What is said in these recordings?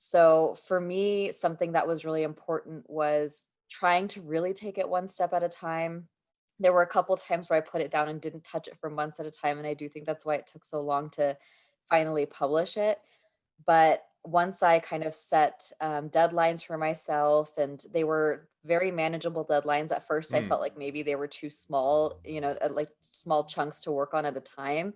So for me, something that was really important was trying to really take it one step at a time. There were a couple times where I put it down and didn't touch it for months at a time, and I do think that's why it took so long to finally publish it. But once I kind of set, deadlines for myself, and they were very manageable deadlines. At first, I Mm, felt like maybe they were too small, like small chunks to work on at a time.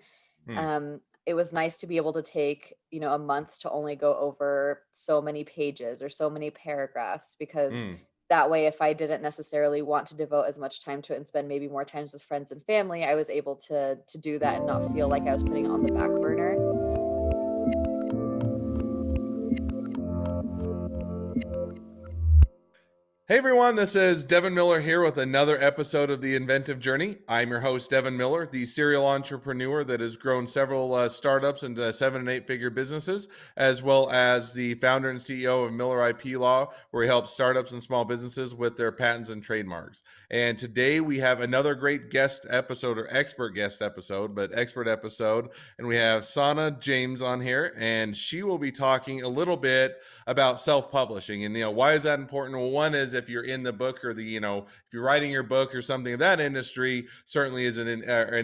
mm, It was nice to be able to take, a month to only go over so many pages or so many paragraphs, because mm. that way, if I didn't necessarily want to devote as much time to it and spend maybe more times with friends and family, I was able to do that and not feel like I was putting it on the back burner. Hey everyone, this is Devin Miller here with another episode of The Inventive Journey. I'm your host, Devin Miller, the serial entrepreneur that has grown several startups into 7 and 8 figure businesses, as well as the founder and CEO of Miller IP Law, where he helps startups and small businesses with their patents and trademarks. And today we have another great guest episode, or expert guest episode, but expert episode. And we have Sana James on here, and she will be talking a little bit about self-publishing. And why is that important? Well, one is if you're in the book, or if you're writing your book or something of that industry, certainly is an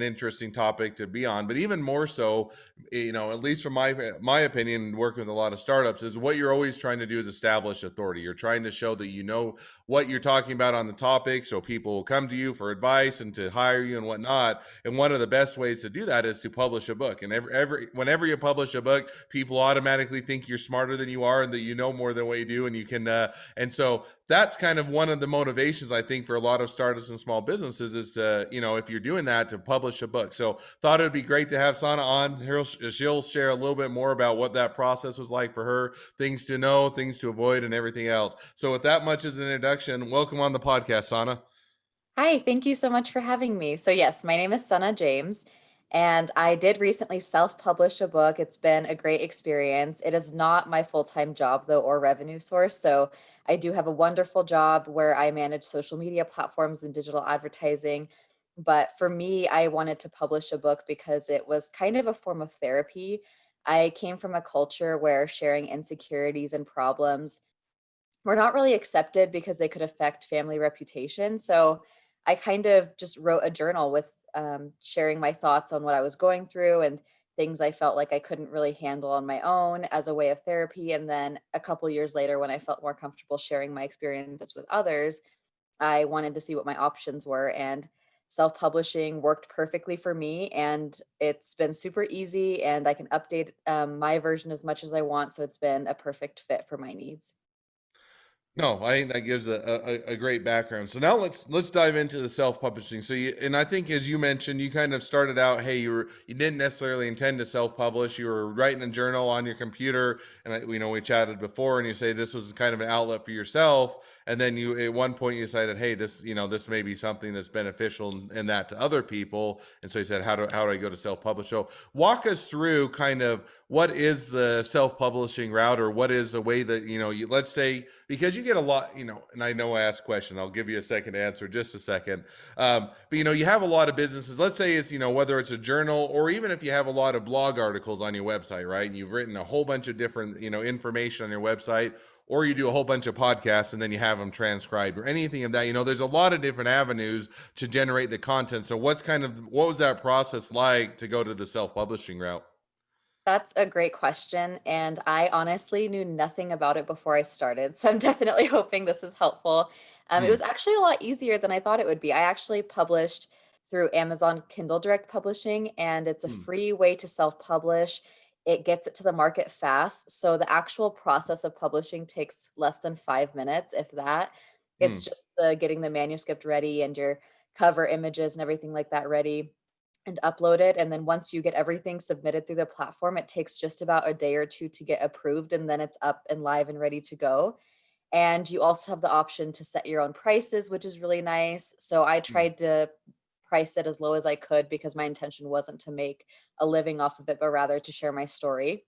interesting topic to be on. But even more so, at least from my opinion, working with a lot of startups, is what you're always trying to do is establish authority. You're trying to show that you know what you're talking about on the topic, so people will come to you for advice and to hire you and whatnot. And one of the best ways to do that is to publish a book. And whenever you publish a book, people automatically think you're smarter than you are and that you know more than what you do, and you can. And so that's kind of one of the motivations, I think, for a lot of startups and small businesses is to, if you're doing that, to publish a book. So thought it would be great to have Sana on. She'll share a little bit more about what that process was like for her, things to know, things to avoid, and everything else. So with that much as an introduction, welcome on the podcast, Sana. Hi, thank you so much for having me. So, yes, my name is Sana James, and I did recently self-publish a book. It's been a great experience. It is not my full-time job, though, or revenue source. So, I do have a wonderful job where I manage social media platforms and digital advertising. But for me, I wanted to publish a book because it was kind of a form of therapy. I came from a culture where sharing insecurities and problems were not really accepted because they could affect family reputation. So I kind of just wrote a journal with sharing my thoughts on what I was going through and things I felt like I couldn't really handle on my own as a way of therapy. And then a couple years later, when I felt more comfortable sharing my experiences with others, I wanted to see what my options were. And self publishing worked perfectly for me. And it's been super easy, and I can update my version as much as I want. So it's been a perfect fit for my needs. No, I think that gives a great background. So now let's dive into the self-publishing. And I think, as you mentioned, you kind of started out, hey, you didn't necessarily intend to self-publish. You were writing a journal on your computer, and we chatted before, and you say this was kind of an outlet for yourself. And then you at one point you decided, hey, this may be something that's beneficial and that to other people. And so you said, how do I go to self-publish? So walk us through kind of what is the self-publishing route, or what is a way that let's say, because you get a lot, and I know I asked a question, I'll give you a second to answer, just a second. But you have a lot of businesses. Let's say it's whether it's a journal, or even if you have a lot of blog articles on your website, right? And you've written a whole bunch of different information on your website, or you do a whole bunch of podcasts and then you have them transcribed, or anything of that. There's a lot of different avenues to generate the content. So what was that process like to go to the self-publishing route? That's a great question, and I honestly knew nothing about it before I started, so I'm definitely hoping this is helpful. It Hmm. was actually a lot easier than I thought it would be. I actually published through Amazon Kindle Direct Publishing, and it's a Hmm. free way to self-publish. It gets it to the market fast, so the actual process of publishing takes less than 5 minutes, if that. Hmm. It's just the getting the manuscript ready and your cover images and everything like that ready and upload it. And then once you get everything submitted through the platform, it takes just about a day or two to get approved, and then it's up and live and ready to go. And you also have the option to set your own prices, which is really nice. So I Hmm. tried to price it as low as I could because my intention wasn't to make a living off of it, but rather to share my story.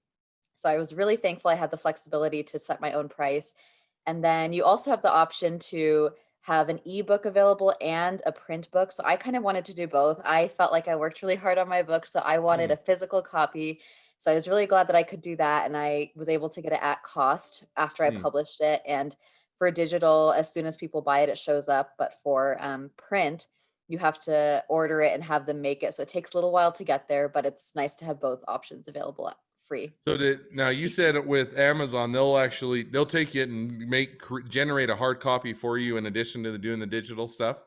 So I was really thankful I had the flexibility to set my own price. And then you also have the option to have an ebook available and a print book. So I kind of wanted to do both. I felt like I worked really hard on my book, so I wanted Hmm. a physical copy So I was really glad that I could do that, and I was able to get it at cost after I Hmm. published it. And for digital, as soon as people buy it, it shows up. But for print, you have to order it and have them make it. So it takes a little while to get there, but it's nice to have both options available free. So now you said with Amazon, they'll take it and generate a hard copy for you in addition to doing the digital stuff.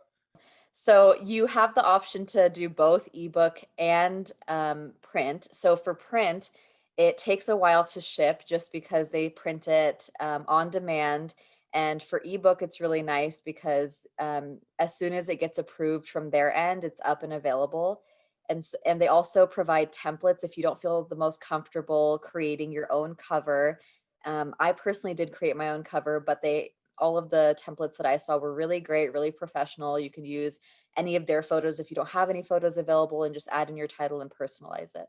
So you have the option to do both ebook and print. So for print, it takes a while to ship just because they print it on demand. And for ebook, it's really nice because as soon as it gets approved from their end, it's up and available. And they also provide templates if you don't feel the most comfortable creating your own cover. I personally did create my own cover, but they all of the templates that I saw were really great, really professional. You can use any of their photos if you don't have any photos available and just add in your title and personalize it.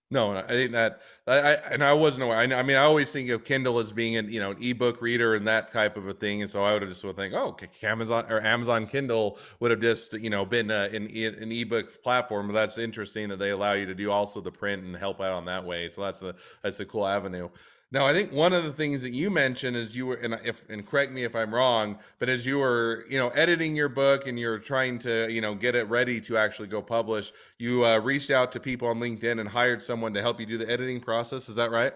No, I think that I wasn't aware. I mean, I always think of Kindle as being an an ebook reader and that type of a thing, and so I would have just would think, oh, Amazon Kindle would have just been an ebook platform. But that's interesting that they allow you to do also the print and help out on that way. So that's a cool avenue. Now, I think one of the things that you mentioned is you were, and correct me if I'm wrong, but as you were, editing your book and you're trying to, get it ready to actually go publish, you reached out to people on LinkedIn and hired someone to help you do the editing process. Is that right?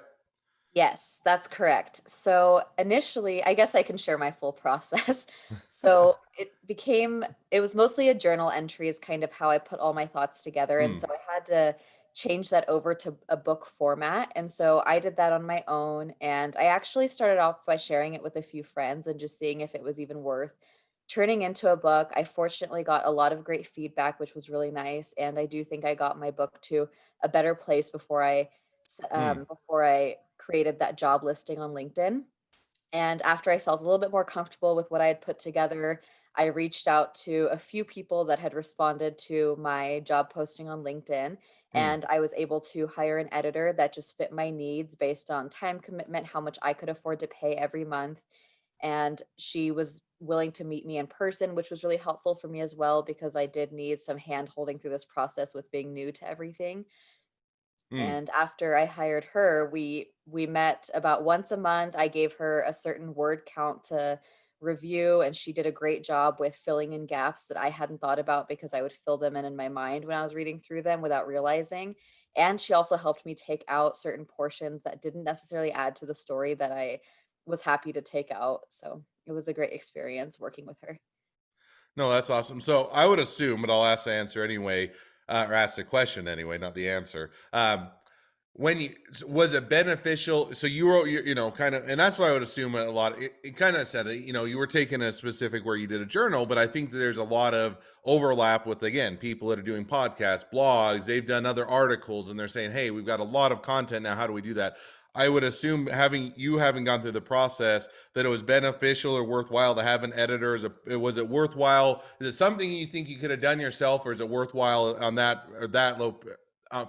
Yes, that's correct. So initially, I guess I can share my full process. So it was mostly a journal entry, is kind of how I put all my thoughts together. And so Hmm. I had to change that over to a book format. And so I did that on my own. And I actually started off by sharing it with a few friends and just seeing if it was even worth turning into a book. I fortunately got a lot of great feedback, which was really nice. And I do think I got my book to a better place Hmm. before I created that job listing on LinkedIn. And after I felt a little bit more comfortable with what I had put together, I reached out to a few people that had responded to my job posting on LinkedIn. Hmm. And I was able to hire an editor that just fit my needs based on time commitment, how much I could afford to pay every month. And she was willing to meet me in person, which was really helpful for me as well, because I did need some hand holding through this process with being new to everything. Hmm. And after I hired her, we met about once a month. I gave her a certain word count to review, and she did a great job with filling in gaps that I hadn't thought about because I would fill them in my mind when I was reading through them without realizing. And she also helped me take out certain portions that didn't necessarily add to the story that I was happy to take out. So it was a great experience working with her. No, that's awesome. So I would assume, but I'll ask the answer anyway, or ask the question anyway, not the answer. When you was it beneficial? So you wrote, kind of, and that's what I would assume a lot. It kind of said, you were taking a specific where you did a journal, but I think that there's a lot of overlap with again people that are doing podcasts, blogs. They've done other articles, and they're saying, hey, we've got a lot of content now. How do we do that? I would assume having gone through the process that it was beneficial or worthwhile to have an editor. Was it worthwhile? Is it something you think you could have done yourself, or is it worthwhile on that or that low?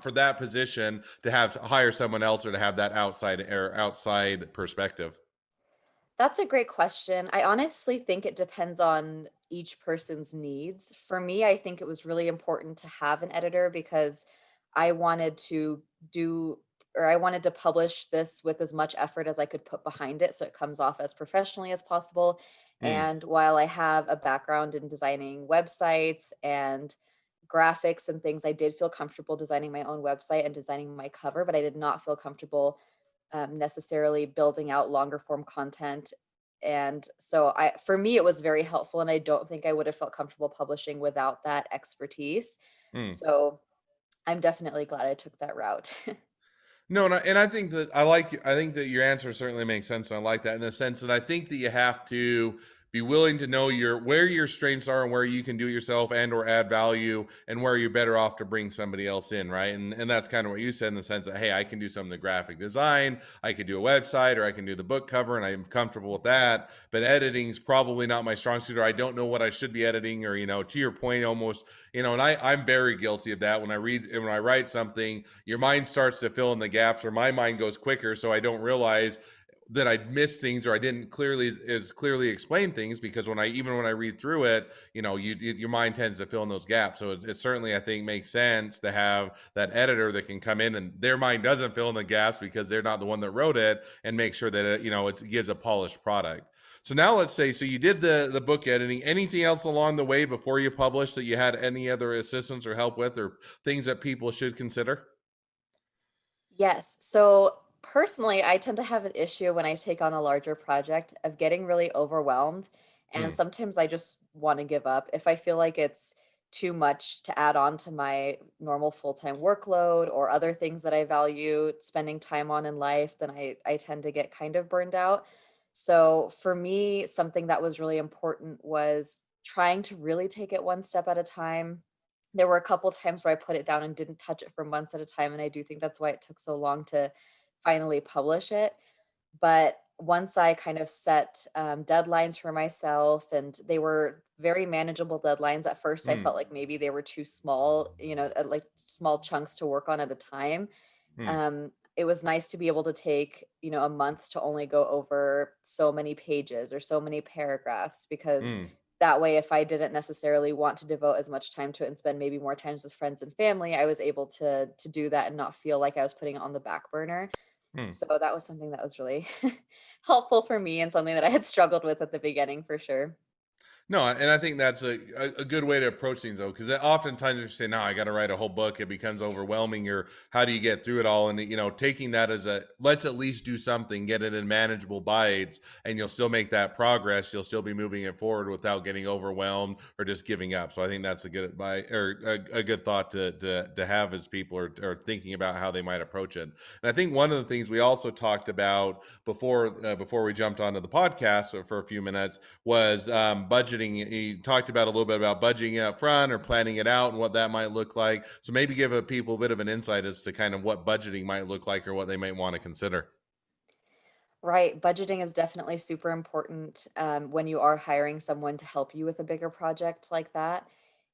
For that position to have hire someone else or to have that outside perspective. That's a great question. I honestly think it depends on each person's needs. For me, I think it was really important to have an editor because I wanted to do I wanted to publish this with as much effort as I could put behind it so it comes off as professionally as possible. Hmm. And while I have a background in designing websites and graphics and things, I did feel comfortable designing my own website and designing my cover, but I did not feel comfortable necessarily building out longer form content. And so for me, it was very helpful. And I don't think I would have felt comfortable publishing without that expertise. Hmm. So I'm definitely glad I took that route. No, and I think that your answer certainly makes sense. And I like that in the sense that I think that you have to be willing to know where your strengths are and where you can do it yourself and or add value and where you're better off to bring somebody else in, right? And that's kind of what you said in the sense that hey, I can do some of the graphic design, I could do a website, or I can do the book cover, and I'm comfortable with that. But editing is probably not my strong suit, or I don't know what I should be editing, or to your point, almost and I'm very guilty of that when I write something your mind starts to fill in the gaps or my mind goes quicker so I don't realize that I'd missed things or I didn't clearly as clearly explain things because when I even when I read through it, your mind tends to fill in those gaps. So it certainly I think makes sense to have that editor that can come in and their mind doesn't fill in the gaps because they're not the one that wrote it and make sure that it gives a polished product. So now let's say so you did the book editing. Anything else along the way before you published that you had any other assistance or help with or things that people should consider? Yes. So personally, I tend to have an issue when I take on a larger project of getting really overwhelmed. And Mm, sometimes I just want to give up. If I feel like it's too much to add on to my normal full-time workload or other things that I value spending time on in life, then I tend to get kind of burned out. So for me, something that was really important was trying to really take it one step at a time. There were a couple times where I put it down and didn't touch it for months at a time, and I do think that's why it took so long to finally publish it. But once I kind of set, deadlines for myself, and they were very manageable deadlines. At first, I mm, felt like maybe they were too small, like small chunks to work on at a time. mm, It was nice to be able to take, a month to only go over so many pages or so many paragraphs because mm, that way, if I didn't necessarily want to devote as much time to it and spend maybe more times with friends and family, I was able to do that and not feel like I was putting it on the back burner. mm. So that was something that was really helpful for me and something that I had struggled with at the beginning for sure. No, and I think that's a good way to approach things though, because oftentimes if you say, "No, I got to write a whole book," it becomes overwhelming. Or how do you get through it all? And taking that as a let's at least do something, get it in manageable bites, and you'll still make that progress. You'll still be moving it forward without getting overwhelmed or just giving up. So I think that's a good advice or a good thought to have as people are thinking about how they might approach it. And I think one of the things we also talked about before we jumped onto the podcast for a few minutes was budgeting. He talked about a little bit about budgeting up front or planning it out and what that might look like. So maybe give people a bit of an insight as to kind of what budgeting might look like or what they might want to consider. Right. Budgeting is definitely super important when you are hiring someone to help you with a bigger project like that.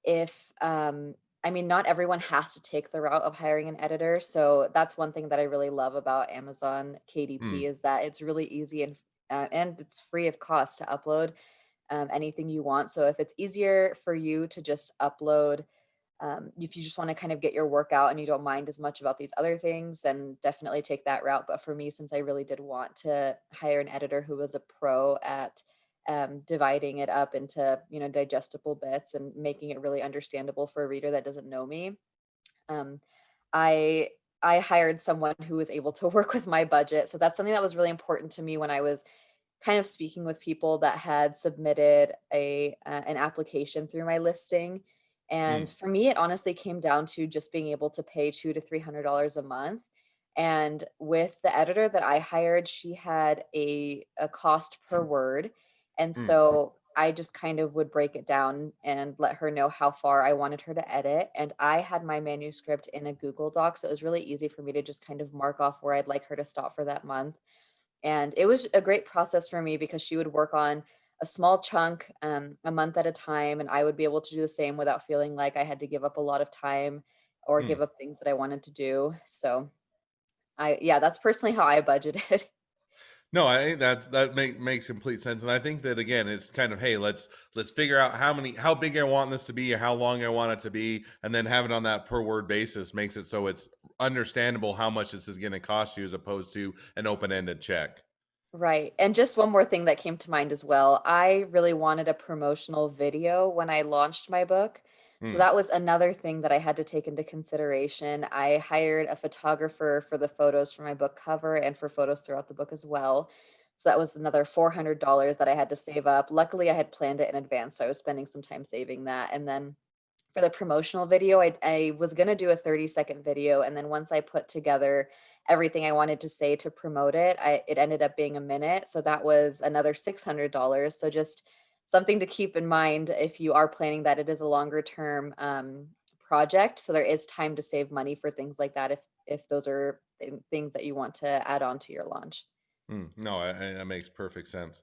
If, I mean, not everyone has to take the route of hiring an editor. So that's one thing that I really love about Amazon KDP Mm, is that it's really easy and it's free of cost to upload anything you want. So if it's easier for you to just upload if you just want to kind of get your work out and you don't mind as much about these other things, then definitely take that route. But for me, since I really did want to hire an editor who was a pro at dividing it up into digestible bits and making it really understandable for a reader that doesn't know me, um, I I hired someone who was able to work with my budget. So that's something that was really important to me when I was kind of speaking with people that had submitted an application through my listing. And mm, for me, it honestly came down to just being able to pay $200 to $300 a month. And with the editor that I hired, she had a cost per word. And mm, so I just kind of would break it down and let her know how far I wanted her to edit. And I had my manuscript in a Google Doc. So it was really easy for me to just kind of mark off where I'd like her to stop for that month. And it was a great process for me because she would work on a small chunk, a month at a time, and I would be able to do the same without feeling like I had to give up a lot of time or mm. give up things that I wanted to do. So yeah, that's personally how I budgeted. No, I think makes complete sense, and I think that again, it's kind of hey, let's figure out how big I want this to be, or how long I want it to be, and then have it on that per word basis makes it so it's understandable how much this is going to cost you, as opposed to an open ended check. Right. And just one more thing that came to mind as well. I really wanted a promotional video when I launched my book. So Mm, that was another thing that I had to take into consideration. I hired a photographer for the photos for my book cover and for photos throughout the book as well. So that was another $400 that I had to save up. Luckily, I had planned it in advance, so I was spending some time saving that. And then for the promotional video, I was gonna do a 30-second video, and then once I put together everything I wanted to say to promote it, it ended up being a minute, so that was another $600. So just something to keep in mind if you are planning that it is a longer term, project, so there is time to save money for things like that if those are things that you want to add on to your launch. no, that makes perfect sense.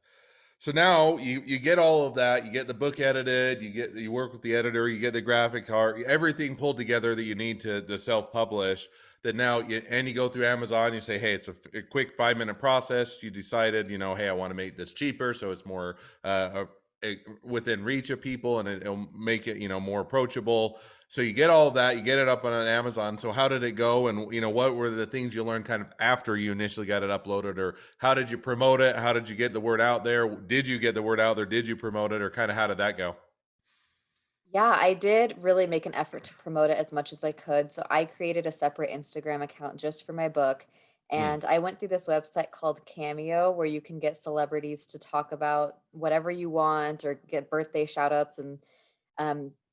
So now you get all of that, you get the book edited, you work with the editor, you get the graphic art, everything pulled together that you need to self-publish. That now you go through Amazon, you say, hey, it's a quick 5-minute process. You decided, hey, I want to make this cheaper so it's more within reach of people, and it'll make it more approachable. So you get all of that, you get it up on Amazon. So how did it go, and what were the things you learned kind of after you initially got it uploaded, or how did you promote it? How did you get the word out there? Did you get the word out there? Did you promote it, or kind of how did that go? Yeah, I did really make an effort to promote it as much as I could. So I created a separate Instagram account just for my book. Mm, And I went through this website called Cameo where you can get celebrities to talk about whatever you want or get birthday shout outs. And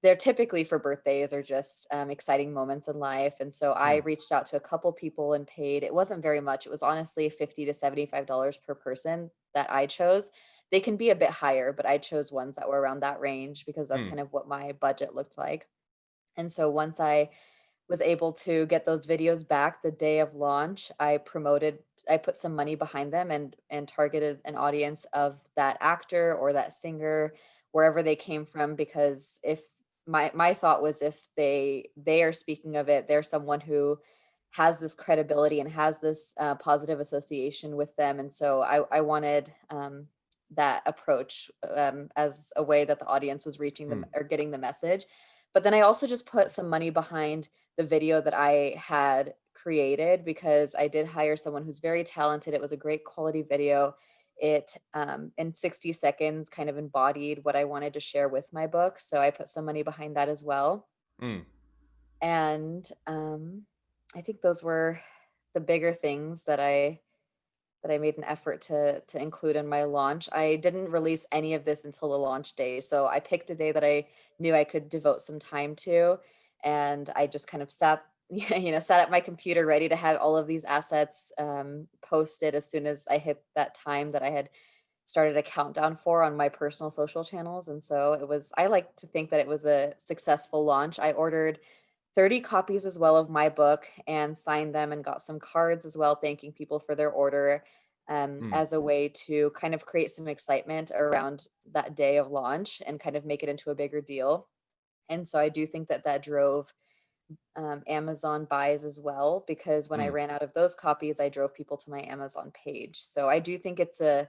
they're typically for birthdays or just exciting moments in life. And so I mm, reached out to a couple people and paid. It wasn't very much. It was honestly $50 to $75 per person that I chose. They can be a bit higher, but I chose ones that were around that range because that's mm, kind of what my budget looked like. And so once I was able to get those videos back the day of launch, I put some money behind them and targeted an audience of that actor or that singer, wherever they came from, because if my thought was if they are speaking of it, they're someone who has this credibility and has this positive association with them. And so I wanted that approach as a way that the audience was reaching them mm, or getting the message. But then I also just put some money behind the video that I had created because I did hire someone who's very talented. It was a great quality video. It in 60 seconds kind of embodied what I wanted to share with my book. So I put some money behind that as well. mm, And I think those were the bigger things that I made an effort to include in my launch. I didn't release any of this until the launch day. So I picked a day that I knew I could devote some time to, and I just kind of sat sat at my computer ready to have all of these assets posted as soon as I hit that time that I had started a countdown for on my personal social channels. And so I like to think that it was a successful launch. I ordered 30 copies as well of my book and signed them and got some cards as well, thanking people for their order mm, as a way to kind of create some excitement around that day of launch and kind of make it into a bigger deal. And so I do think that that drove Amazon buys as well, because when I mm, ran out of those copies, I drove people to my Amazon page. So I do think it's a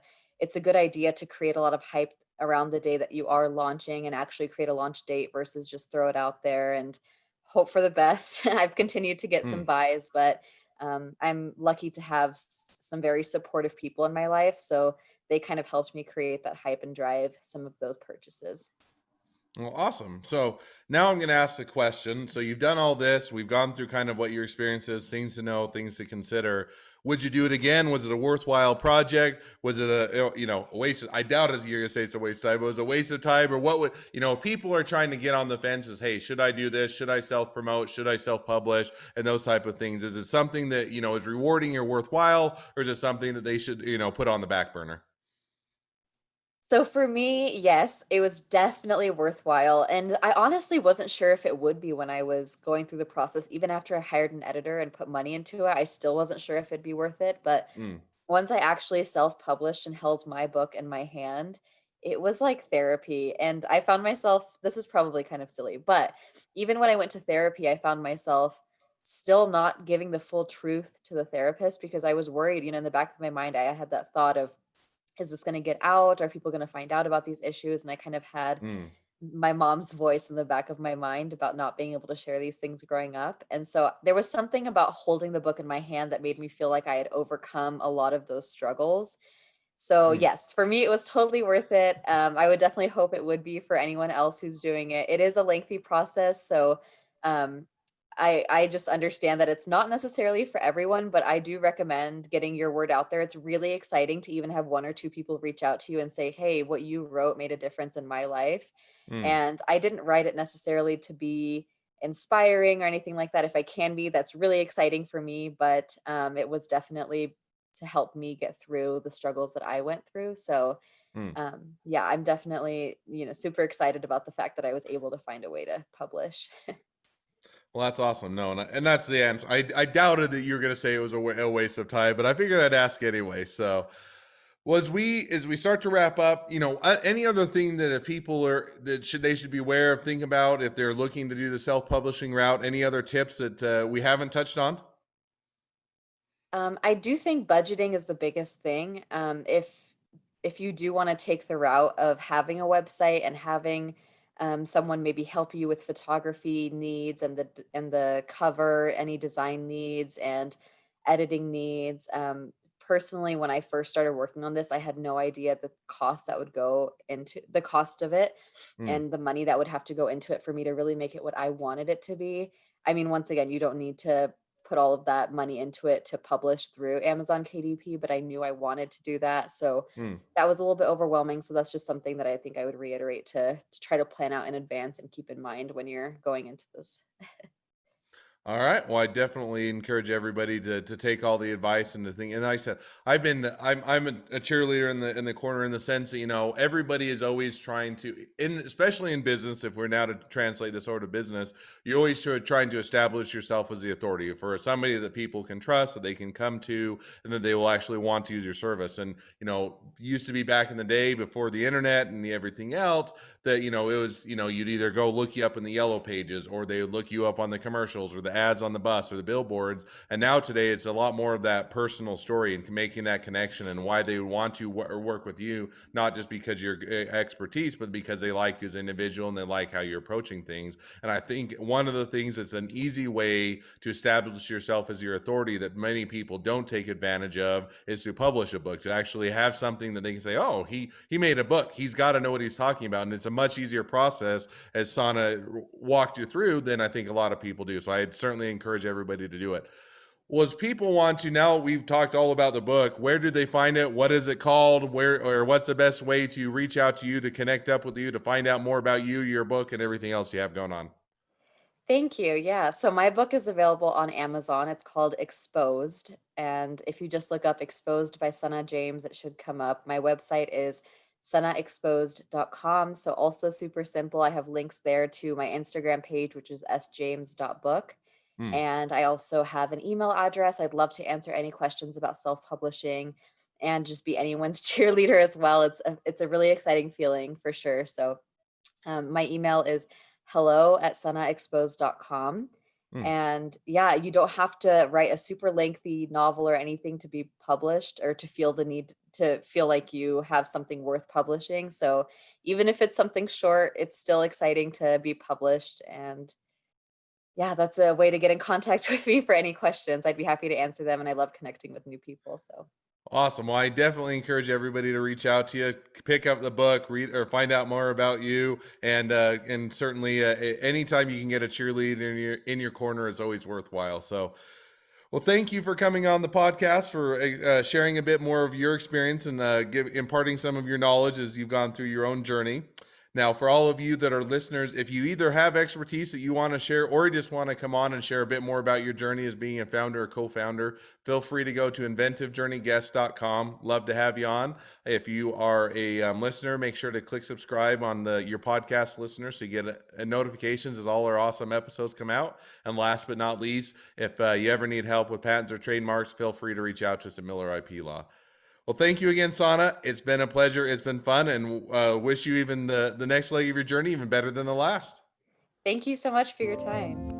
good idea to create a lot of hype around the day that you are launching and actually create a launch date versus just throw it out there and hope for the best. I've continued to get some mm. buys, but I'm lucky to have some very supportive people in my life. So they kind of helped me create that hype and drive some of those purchases. Well, awesome. So now I'm going to ask the question. So you've done all this. We've gone through kind of what your experience is, things to know, things to consider. Would you do it again? Was it a worthwhile project? Was it a waste? I doubt it. You're going to say it's a waste of time. But was it a waste of time, or what would people are trying to get on the fences? Hey, should I do this? Should I self promote? Should I self publish? And those type of things. Is it something that is rewarding or worthwhile, or is it something that they should put on the back burner? So for me, yes, it was definitely worthwhile. And I honestly wasn't sure if it would be when I was going through the process. Even after I hired an editor and put money into it, I still wasn't sure if it'd be worth it. But Mm, once I actually self-published and held my book in my hand, it was like therapy. And I found myself, this is probably kind of silly, but even when I went to therapy, I found myself still not giving the full truth to the therapist because I was worried, in the back of my mind, I had that thought of, is this going to get out? Are people going to find out about these issues? And I kind of had mm, my mom's voice in the back of my mind about not being able to share these things growing up. And so there was something about holding the book in my hand that made me feel like I had overcome a lot of those struggles. So mm. yes, for me, it was totally worth it. I would definitely hope it would be for anyone else who's doing it. It is a lengthy process, so um, I just understand that it's not necessarily for everyone, but I do recommend getting your word out there. It's really exciting to even have one or two people reach out to you and say, "Hey, what you wrote made a difference in my life." Mm, And I didn't write it necessarily to be inspiring or anything like that. If I can be, that's really exciting for me. But it was definitely to help me get through the struggles that I went through. So, mm. yeah, I'm definitely, super excited about the fact that I was able to find a way to publish. Well, that's awesome. No, and that's the answer. I doubted that you were going to say it was a waste of time, but I figured I'd ask anyway. So, Well, as we start to wrap up, any other thing that if people are that they should be aware of, think about if they're looking to do the self publishing route. Any other tips that we haven't touched on? I do think budgeting is the biggest thing. If you do want to take the route of having a website and having someone maybe help you with photography needs and the cover, any design needs and editing needs. Personally, when I first started working on this, I had no idea the cost that would go into the cost of it Hmm. and the money that would have to go into it for me to really make it what I wanted it to be. I mean, once again, you don't need to put all of that money into it to publish through Amazon KDP, but I knew I wanted to do that. So Hmm. that was a little bit overwhelming. So that's just something that I think I would reiterate to try to plan out in advance and keep in mind when you're going into this. All right. Well, I definitely encourage everybody to take all the advice and the thing. And like I said, I'm a cheerleader in the corner in the sense that everybody is always trying to, especially in business. If we're now to translate this over to business, you're always trying to establish yourself as the authority for somebody that people can trust, that they can come to, and that they will actually want to use your service. And used to be back in the day before the internet and everything else that it was you'd either go look you up in the yellow pages or they would look you up on the commercials or the ads on the bus or the billboards. And now today it's a lot more of that personal story and making that connection and why they would want to work with you, not just because your expertise, but because they like you as an individual and they like how you're approaching things. And I think one of the things that's an easy way to establish yourself as your authority that many people don't take advantage of is to publish a book, to actually have something that they can say, oh, he made a book, he's got to know what he's talking about. And it's a much easier process, as Sana walked you through, than I think a lot of people do. So I'd certainly encourage everybody to do it. Was people want to, now we've talked all about the book, where do they find it? What is it called? Where, or what's the best way to reach out to you, to connect up with you, to find out more about you, your book, and everything else you have going on? Thank you. Yeah. So my book is available on Amazon. It's called Exposed. And if you just look up Exposed by Sana James, it should come up. My website is sanaexposed.com. So also super simple. I have links there to my Instagram page, which is sjames.book. Hmm. And I also have an email address. I'd love to answer any questions about self-publishing and just be anyone's cheerleader as well. It's a really exciting feeling for sure. So my email is hello@sanaexposed.com. Hmm. And yeah, you don't have to write a super lengthy novel or anything to be published or to feel the need to feel like you have something worth publishing. So even if it's something short, it's still exciting to be published. And yeah, that's a way to get in contact with me for any questions. I'd be happy to answer them. And I love connecting with new people. So Awesome. Well, I definitely encourage everybody to reach out to you, pick up the book, read or find out more about you, and certainly anytime you can get a cheerleader in your corner is always worthwhile. So, well, thank you for coming on the podcast, for sharing a bit more of your experience and imparting some of your knowledge as you've gone through your own journey. Now, for all of you that are listeners, if you either have expertise that you want to share or you just want to come on and share a bit more about your journey as being a founder or co-founder, feel free to go to inventivejourneyguest.com. Love to have you on. If you are a listener, make sure to click subscribe on your podcast listener so you get notifications as all our awesome episodes come out. And last but not least, if you ever need help with patents or trademarks, feel free to reach out to us at Miller IP Law. Well, thank you again, Sana. It's been a pleasure. It's been fun, and wish you even the next leg of your journey even better than the last. thank you so much for your time.